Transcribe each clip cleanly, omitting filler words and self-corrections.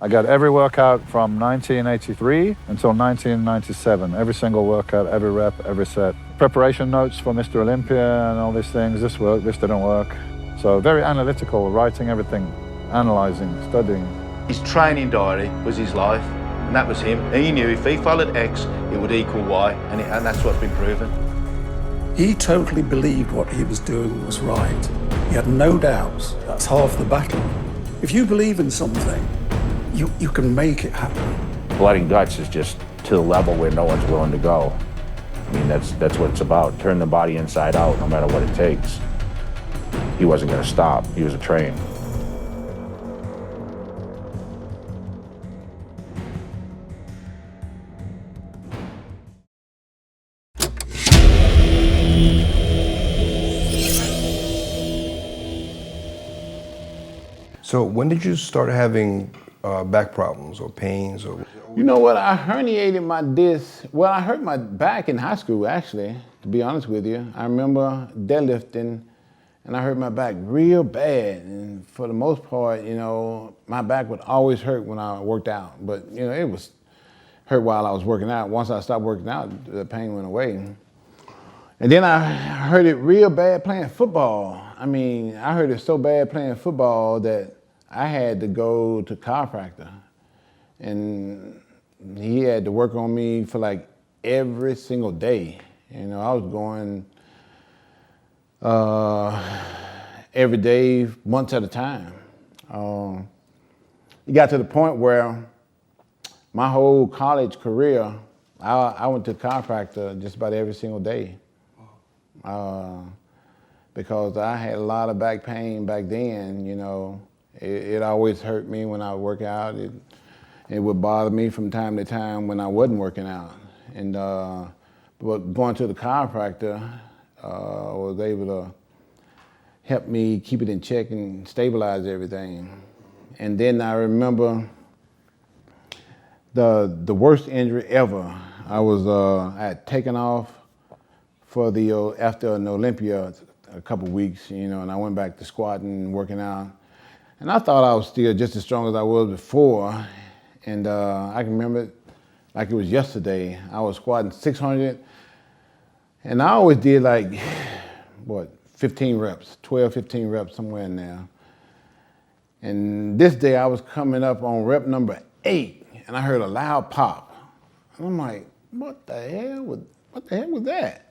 I got every workout from 1983 until 1997. Every single workout, every rep, every set. Preparation notes for Mr. Olympia and all these things. This worked, this didn't work. So very analytical, writing everything, analyzing, studying. His training diary was his life, and that was him. He knew if he followed X, it would equal Y, and that's what's been proven. He totally believed what he was doing was right. He had no doubts. That's half the battle. If you believe in something, you can make it happen. Blood and guts is just to the level where no one's willing to go. I mean, that's what it's about. Turn the body inside out, no matter what it takes. He wasn't going to stop. He was a train. So when did you start having back problems or pains? Or You know what, I herniated my disc. Well, I hurt my back in high school, actually, to be honest with you. I remember deadlifting, and I hurt my back real bad. And for the most part, you know, my back would always hurt when I worked out. But, you know, it was hurt while I was working out. Once I stopped working out, the pain went away. And then I hurt it real bad playing football. I mean, I hurt it so bad playing football that I had to go to chiropractor. And he had to work on me for like every single day. You know, I was going every day, months at a time. It got to the point where my whole college career, I went to chiropractor just about every single day. Because I had a lot of back pain back then, you know. It always hurt me when I would work out. It would bother me from time to time when I wasn't working out. And but going to the chiropractor was able to help me keep it in check and stabilize everything. And then I remember the worst injury ever. I had taken off for after an Olympia a couple weeks, you know, and I went back to squatting and working out. And I thought I was still just as strong as I was before. And I can remember it like it was yesterday. I was squatting 600, and I always did like, 15 reps, 12, 15 reps, somewhere in there. And this day I was coming up on rep number 8, and I heard a loud pop. And I'm like, what the hell was that?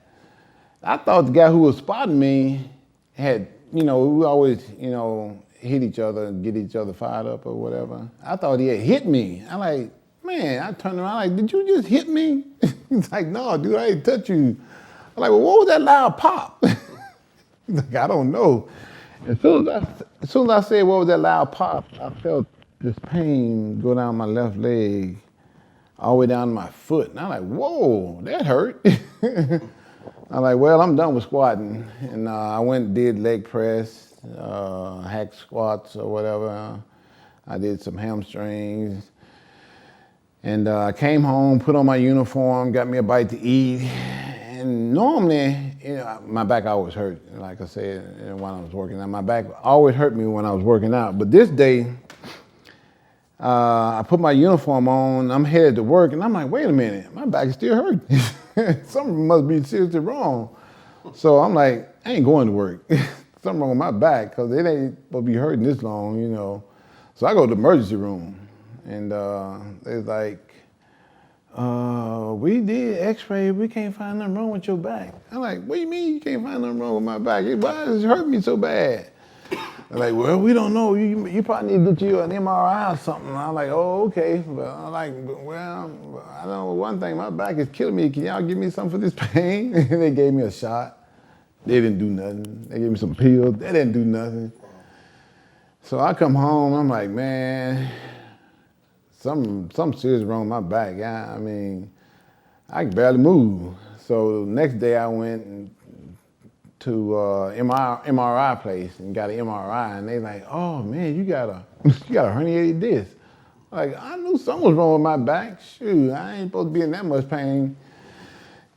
I thought the guy who was spotting me had, you know, we always, you know, hit each other and get each other fired up or whatever. I thought he had hit me. I'm like, man, I turned around like, did you just hit me? He's like, no, dude, I didn't touch you. I'm like, well, what was that loud pop? He's like, I don't know. As soon as I said, what was that loud pop, I felt this pain go down my left leg all the way down to my foot. And I'm like, whoa, that hurt. I'm like, well, I'm done with squatting. And I went and did leg press, hack squats or whatever. I did some hamstrings. And I came home, put on my uniform, got me a bite to eat. And normally, you know, my back always hurt, like I said, when I was working out. My back always hurt me when I was working out. But this day, I put my uniform on, I'm headed to work, and I'm like, wait a minute, my back is still hurting. Something must be seriously wrong. So I'm like, I ain't going to work. Something wrong with my back, because it ain't supposed to be hurting this long, you know. So I go to the emergency room, and it's like, we did x-ray, we can't find nothing wrong with your back. I'm like, what do you mean you can't find nothing wrong with my back? Why does it hurt me so bad? They're like, well, we don't know. You probably need to get you an MRI or something. I'm like, oh, okay. But I'm like, well, I know one thing, my back is killing me. Can y'all give me something for this pain? And they gave me a shot. They didn't do nothing. They gave me some pills. They didn't do nothing. So I come home, I'm like, man, something serious wrong with my back. I mean, I can barely move. So the next day I went to MRI place and got an MRI, and they like, oh man, you got a herniated disc. Like, I knew something was wrong with my back. Shoot, I ain't supposed to be in that much pain.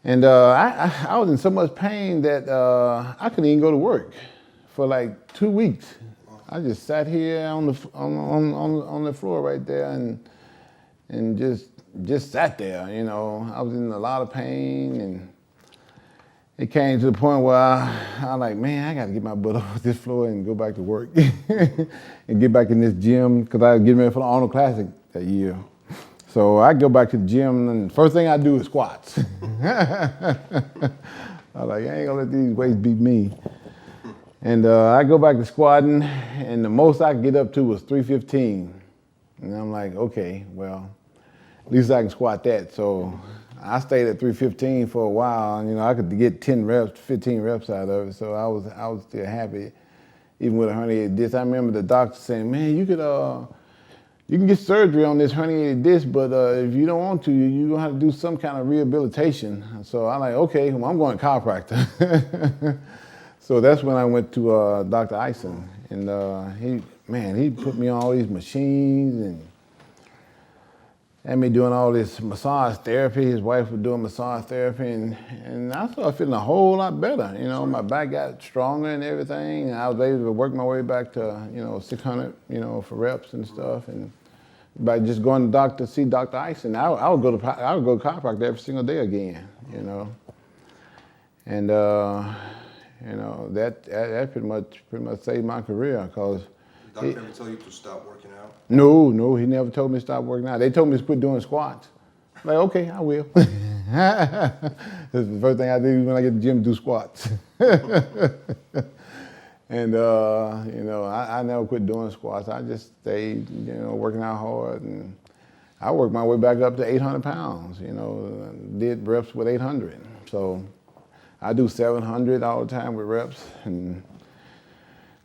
And I was in so much pain that I couldn't even go to work for like 2 weeks. I just sat here on the floor right there and just sat there, you know. I was in a lot of pain, and it came to the point where I like, man, I got to get my butt off this floor and go back to work and get back in this gym, because I was getting ready for the Arnold Classic that year. So I go back to the gym, and the first thing I do is squats. I was like, I ain't gonna let these weights beat me. And I go back to squatting, and the most I could get up to was 315. And I'm like, okay, well, at least I can squat that. So I stayed at 315 for a while, and you know, I could get 10 reps, 15 reps out of it. So I was still happy, even with a herniated disc. I remember the doctor saying, man, you can get surgery on this herniated disc, but if you don't want to, you're gonna have to do some kind of rehabilitation. So I'm like, okay, well, I'm going to chiropractor. So that's when I went to Dr. Ison, and he put me on all these machines and had me doing all this massage therapy. His wife was doing massage therapy, and I started feeling a whole lot better. You know, my back got stronger and everything, and I was able to work my way back to, you know, 600, you know, for reps and stuff. And by just going to see Dr. Ison, I would go to chiropractor every single day again, you know. And you know, that pretty much saved my career, because. Did the doctor ever tell you to stop working out? No, he never told me to stop working out. They told me to quit doing squats. I'm like, okay, I will. That's the first thing I do when I get to the gym, do squats. And you know, I never quit doing squats. I just stayed, you know, working out hard, and I worked my way back up to 800 pounds. You know, did reps with 800. So I do 700 all the time with reps and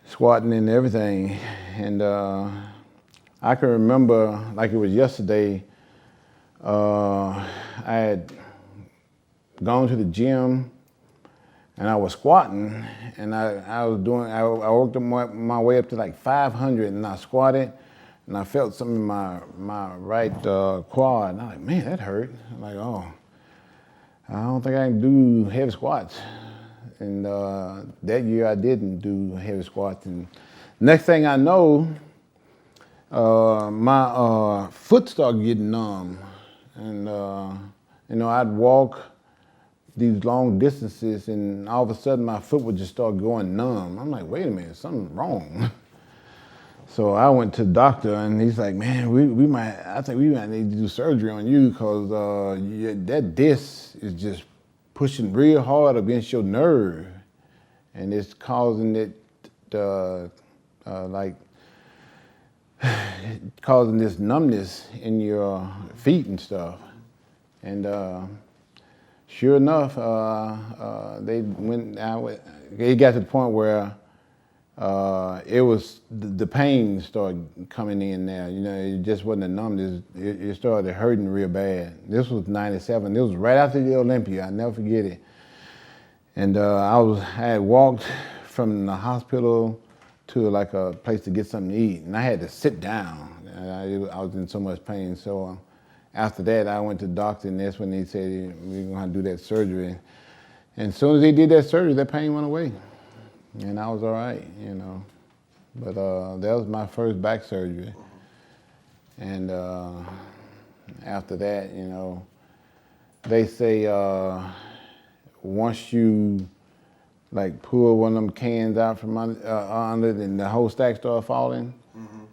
squatting and everything. And I can remember like it was yesterday, I had gone to the gym and I was squatting, and I worked my way up to like 500, and I squatted, and I felt something in my right quad, and I'm like, man, that hurt. I'm like, oh, I don't think I can do heavy squats. And that year I didn't do heavy squats. And next thing I know, my foot started getting numb. And you know, I'd walk these long distances, and all of a sudden my foot would just start going numb. I'm like, wait a minute, something's wrong. So I went to the doctor, and he's like, man, I think we might need to do surgery on you, because that disc is just pushing real hard against your nerve, and it's causing it causing this numbness in your feet and stuff. And sure enough, it got to the point where it was the pain started coming in there. You know, it just wasn't a numbness. It started hurting real bad. This was '97. This was right after the Olympia. I'll never forget it. And I had walked from the hospital to like a place to get something to eat, and I had to sit down. I was in so much pain. So after that, I went to the doctor, and that's when he said we're gonna have to do that surgery. And as soon as they did that surgery, that pain went away. And I was all right, you know. But that was my first back surgery. And after that, you know, they say once you like pull one of them cans out from under it and the whole stack started falling,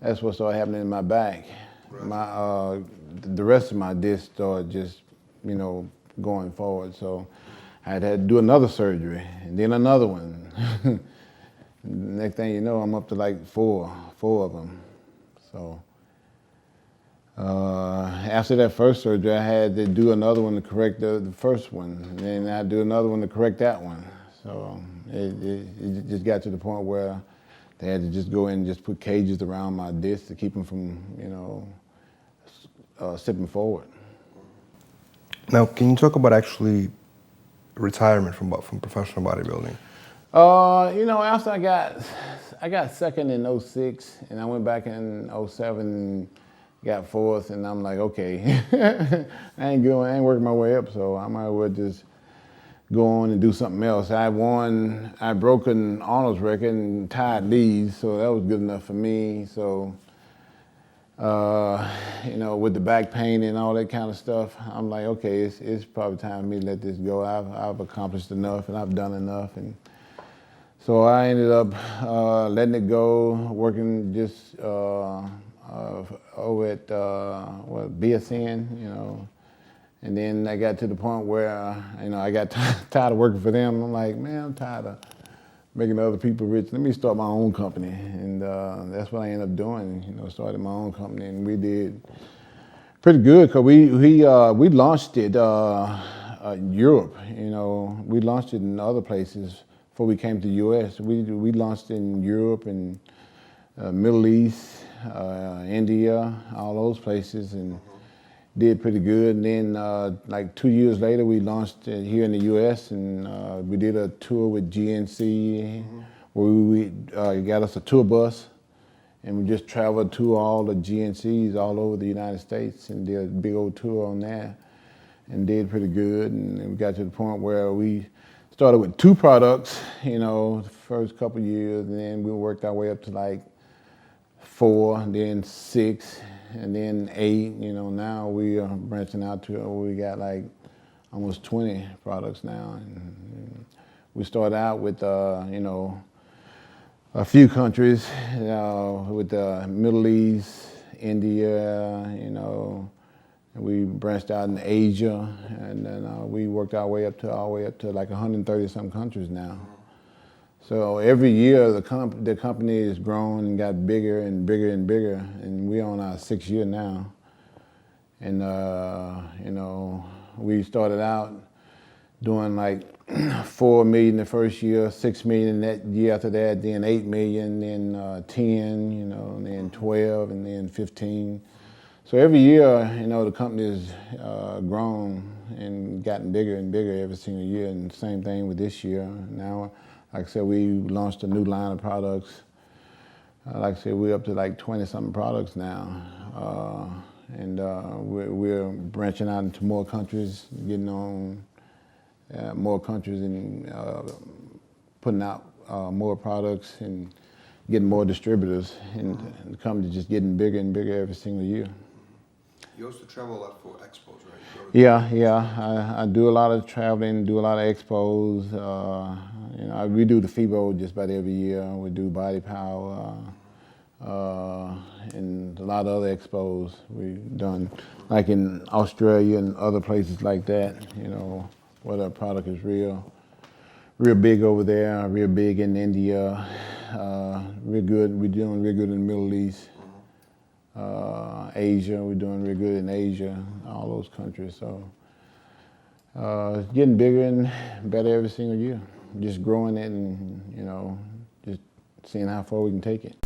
that's what started happening in my back. Right. The rest of my disc started just, you know, going forward. So I had to do another surgery, and then another one. Next thing you know, I'm up to like four of them. So after that first surgery, I had to do another one to correct the first one, and then I do another one to correct that one. So it just got to the point where they had to just go in and just put cages around my discs to keep them from, you know, slipping forward. Now, can you talk about actually retirement from professional bodybuilding? You know, after I got second in '06, and I went back in '07 and got fourth, and I'm like, okay, I ain't working my way up, so I might as well just go on and do something else. I broke an Arnold's record and tied these, so that was good enough for me. So, you know, with the back pain and all that kind of stuff, I'm like, okay, it's probably time for me to let this go. I've accomplished enough and I've done enough. And so I ended up letting it go, working just over at BSN, you know. And then I got to the point where, you know, I got tired of working for them. I'm like, man, I'm tired of making other people rich. Let me start my own company. And that's what I ended up doing, you know, started my own company. And we did pretty good because we launched it in Europe, you know. We launched it in other places before we came to the U.S. We launched in Europe and Middle East, India, all those places, and did pretty good. And then like 2 years later, we launched it here in the U.S. and we did a tour with GNC where we got us a tour bus and we just traveled to all the GNCs all over the United States and did a big old tour on that and did pretty good. And we got to the point where we started with 2 products, you know, the first couple of years, and then we worked our way up to like 4, and then 6, and then 8. You know, now we are branching out to we got like almost 20 products now. And we started out with you know, a few countries, with the Middle East, India, you know. We branched out in Asia, and then we worked our way up to like 130 some countries now. So every year the company has grown and got bigger and bigger and bigger, and we're on our 6th year now. And you know, we started out doing like 4 million the first year, 6 million that year after that, then 8 million, then 10, you know, and then 12, and then 15. So every year, you know, the company has grown and gotten bigger and bigger every single year, and same thing with this year. Now, like I said, we launched a new line of products. Like I said, we're up to like 20-something products now. And we're branching out into more countries, getting on more countries and putting out more products and getting more distributors. And the company's just getting bigger and bigger every single year. You also travel a lot for expos, right? Yeah. I do a lot of traveling, do a lot of expos. You know, we do the FIBO just about every year. We do Body Power, and a lot of other expos we've done, like in Australia and other places like that. You know, where the product is real big over there, real big in India, real good. We're doing real good in the Middle East. Asia, we're doing real good in Asia, all those countries. So it's getting bigger and better every single year. Just growing it and, you know, just seeing how far we can take it.